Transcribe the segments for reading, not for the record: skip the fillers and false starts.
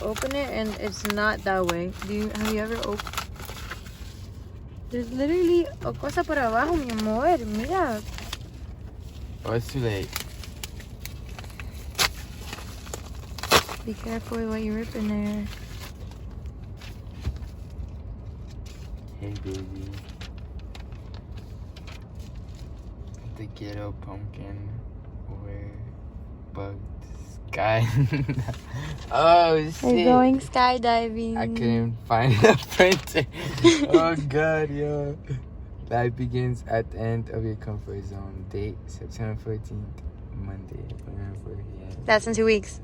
to open it and it's not that way. Have you ever opened? There's literally a cosa por abajo, mi amor. Mira. Oh, it's too late. Be careful with what you're ripping there. Hey, baby. The ghetto pumpkin over bugged sky. Oh, shit. We're going skydiving. I couldn't find a printer. Oh, God, yo. Life begins at the end of your comfort zone. Date, September 14th, Monday. That's in 2 weeks.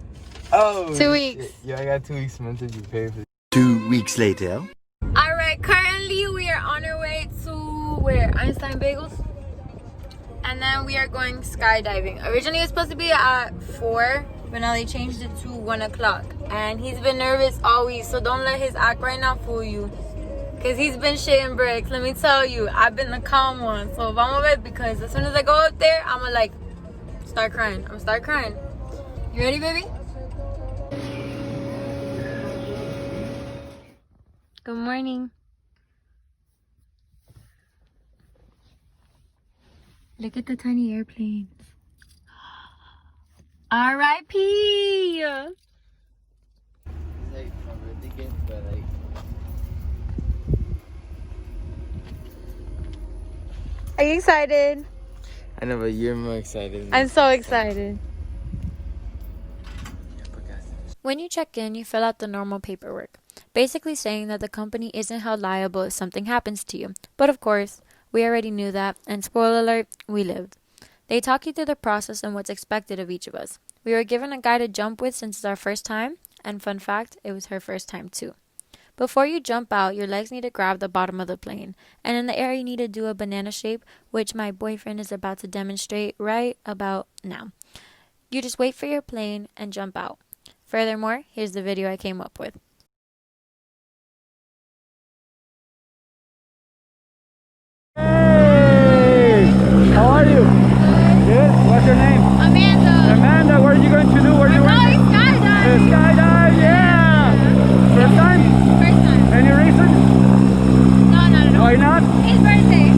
Oh, 2 weeks. Shit. Yo, I got 2 weeks month to prepare for. 2 weeks later. Alright, currently we are on our way to where? Einstein Bagels. And then we are going skydiving. Originally it was supposed to be at 4, but now they changed it to 1 o'clock. And he's been nervous all week, so don't let his act right now fool you. Because he's been shitting bricks. Let me tell you, I've been the calm one. So vamos a ver, because as soon as I go up there, I'm gonna like start crying. I'm gonna start crying. You ready, baby? Good morning. Look at the tiny airplanes. R.I.P. It's like my birthday gift, but like. Are you excited? I know, but you're more excited. I'm so excited. When you check in, you fill out the normal paperwork, basically saying that the company isn't held liable if something happens to you. But of course, we already knew that, and spoiler alert, we lived. They talk you through the process and what's expected of each of us. We were given a guy to jump with since it's our first time, and fun fact, it was her first time too. Before you jump out, your legs need to grab the bottom of the plane, and in the air you need to do a banana shape, which my boyfriend is about to demonstrate right about now. You just wait for your plane and jump out. Furthermore, here's the video I came up with. Hey! How are you? Good. What's your name? Amanda! Amanda, what are you going to do? Where are you going? Skydive! Skydive, yeah! First time? First time. Any reason? No. Why not? His birthday.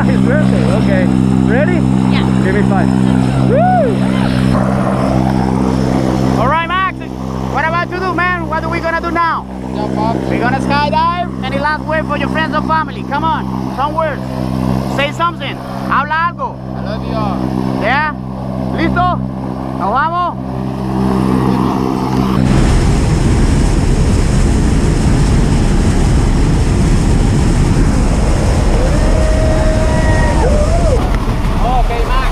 His birthday. Okay. Ready? Yeah. Give me 5. Woo! All right, Max. What about to do, man? What are we gonna do now? Jump off. We're gonna skydive. Any last word for your friends or family? Come on, some words. Say something. Habla algo. I love you all. Yeah? ¿Listo? ¿Nos vamos? Ok, Max.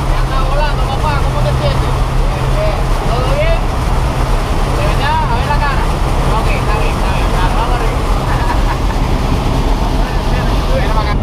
Ya está volando, papá. ¿Cómo te sientes? Bien. ¿Todo bien? ¿De verdad? A ver la cara. Ok, está bien. Claro, vamos arriba. Ven para acá.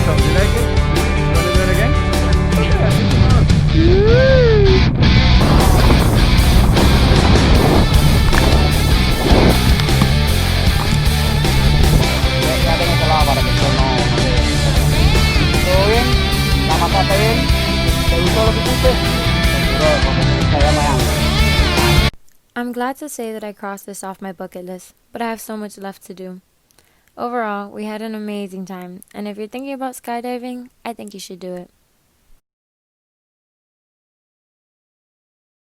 Awesome. You like it? You want to do it again? Okay, I think tomorrow. Quédate en ese lado para que esto no te... ¿Todo bien? ¿La mataste bien? ¿Te gustó lo que hiciste? Seguro, porque te Miami. I'm glad to say that I crossed this off my bucket list, but I have so much left to do. Overall, we had an amazing time, and if you're thinking about skydiving, I think you should do it.